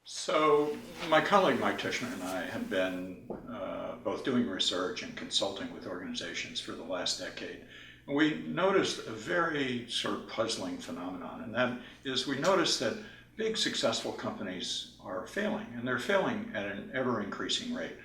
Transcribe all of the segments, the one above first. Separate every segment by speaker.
Speaker 1: So my colleague Mike Tishman and I have been both doing research and consulting with organizations for the last decade. And we noticed a very sort of puzzling phenomenon, and that is we noticed that big successful companies are failing, and they're failing at an ever increasing rate.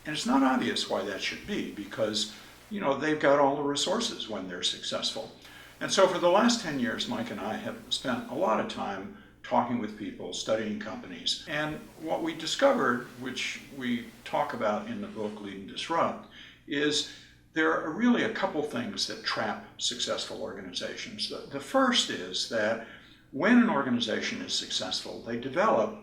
Speaker 1: And it's not obvious why that should be because, they've got all the resources when they're successful. And so for the last 10 years, Mike and I have spent a lot of time talking with people, studying companies. And what we discovered, which we talk about in the book Lead and Disrupt, is there are really a couple things that trap successful organizations. The first is that when an organization is successful, they develop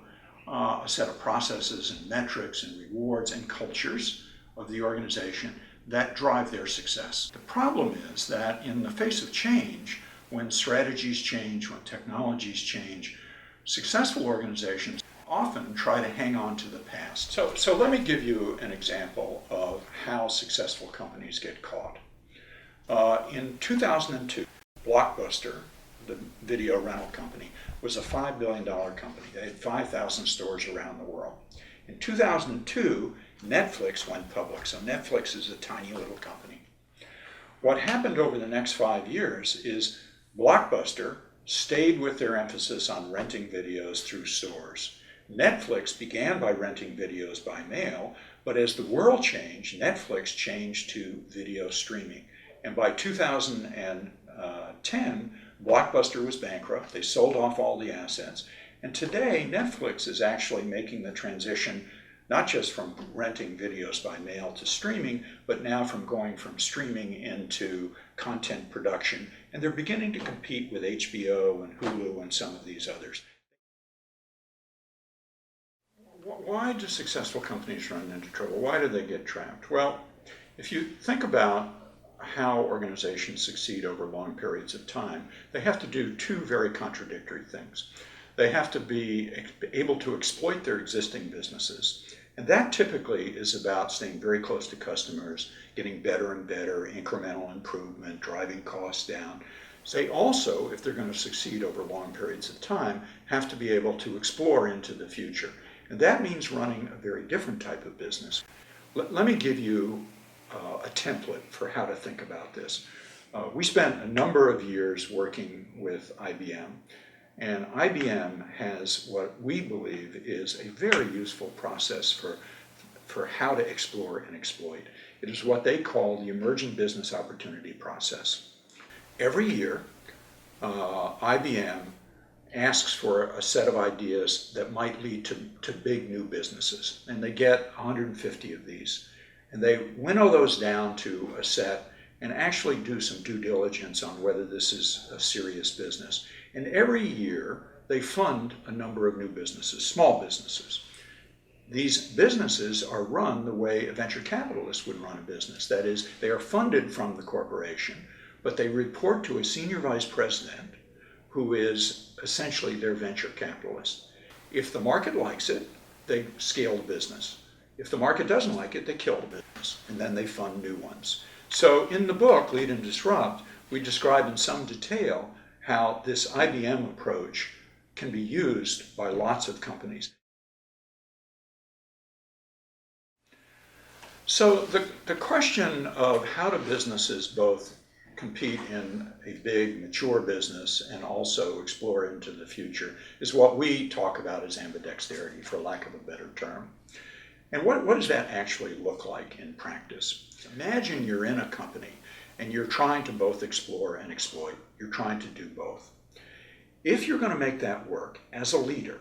Speaker 1: a set of processes and metrics and rewards and cultures of the organization that drive their success. The problem is that in the face of change, when strategies change, when technologies change, successful organizations often try to hang on to the past. So let me give you an example of how successful companies get caught. In 2002, Blockbuster, the video rental company, was a $5 billion company. They had 5,000 stores around the world. In 2002, Netflix went public. So Netflix is a tiny little company. What happened over the next 5 years is Blockbuster stayed with their emphasis on renting videos through stores. Netflix began by renting videos by mail, but as the world changed, Netflix changed to video streaming. And by 2010, Blockbuster was bankrupt. They sold off all the assets. And today, Netflix is actually making the transition not just from renting videos by mail to streaming, but now from going from streaming into content production. And they're beginning to compete with HBO and Hulu and some of these others. Why do successful companies run into trouble? Why do they get trapped? Well, if you think about how organizations succeed over long periods of time, they have to do two very contradictory things. They have to be able to exploit their existing businesses. And that typically is about staying very close to customers, getting better and better, incremental improvement, driving costs down. So they also, if they're going to succeed over long periods of time, have to be able to explore into the future. And that means running a very different type of business. Let me give you a template for how to think about this. We spent a number of years working with IBM. And IBM has what we believe is a very useful process for how to explore and exploit. It is what they call the emerging business opportunity process. Every year, IBM asks for a set of ideas that might lead to big new businesses. And they get 150 of these. And they winnow those down to a set and actually do some due diligence on whether this is a serious business. And every year, they fund a number of new businesses, small businesses. These businesses are run the way a venture capitalist would run a business. That is, they are funded from the corporation, but they report to a senior vice president who is essentially their venture capitalist. If the market likes it, they scale the business. If the market doesn't like it, they kill the business, and then they fund new ones. So in the book, Lead and Disrupt, we describe in some detail how this IBM approach can be used by lots of companies. So the question of how do businesses both compete in a big, mature business and also explore into the future is what we talk about as ambidexterity, for lack of a better term. And what does that actually look like in practice? Imagine you're in a company and you're trying to both explore and exploit. You're trying to do both. If you're going to make that work as a leader,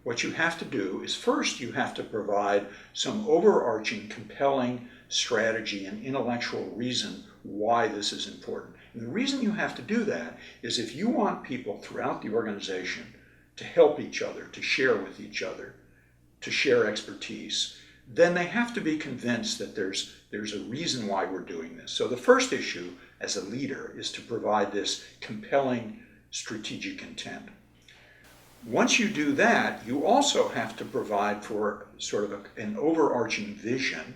Speaker 1: what you have to do is first you have to provide some overarching, compelling strategy and intellectual reason why this is important. And the reason you have to do that is if you want people throughout the organization to help each other, to share with each other, to share expertise, then they have to be convinced that there's a reason why we're doing this. So the first issue as a leader is to provide this compelling strategic intent. Once you do that, you also have to provide for sort of an overarching vision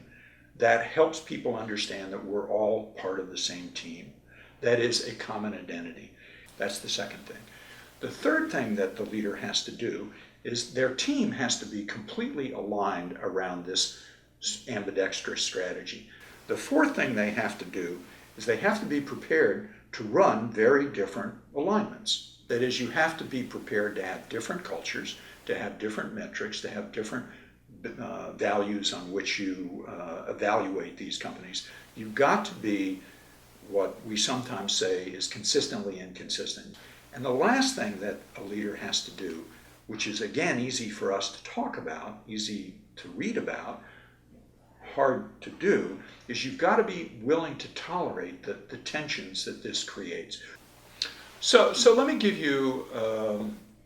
Speaker 1: that helps people understand that we're all part of the same team. That is a common identity. That's the second thing. The third thing that the leader has to do is their team has to be completely aligned around this ambidextrous strategy. The fourth thing they have to do is they have to be prepared to run very different alignments. That is, you have to be prepared to have different cultures, to have different metrics, to have different values on which you evaluate these companies. You've got to be what we sometimes say is consistently inconsistent. And the last thing that a leader has to do, which is again easy for us to talk about, easy to read about, hard to do, is you've got to be willing to tolerate the tensions that this creates. So let me give you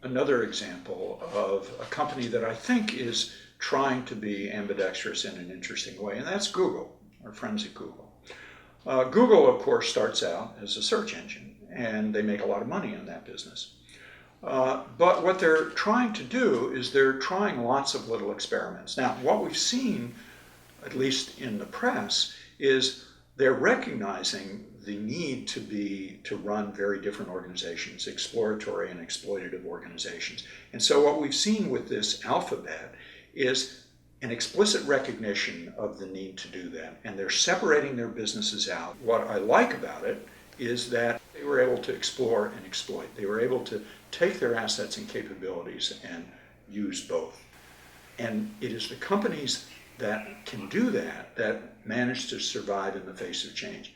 Speaker 1: another example of a company that I think is trying to be ambidextrous in an interesting way, and that's Google, our friends at Google. Google, of course, starts out as a search engine, and they make a lot of money in that business. But what they're trying to do is they're trying lots of little experiments. Now, what we've seen, at least in the press, is they're recognizing the need to run very different organizations, exploratory and exploitative organizations. And so what we've seen with this alphabet is an explicit recognition of the need to do that, and they're separating their businesses out. What I like about it is that they were able to explore and exploit. They were able to take their assets and capabilities and use both. And it is the companies that can do that that manage to survive in the face of change.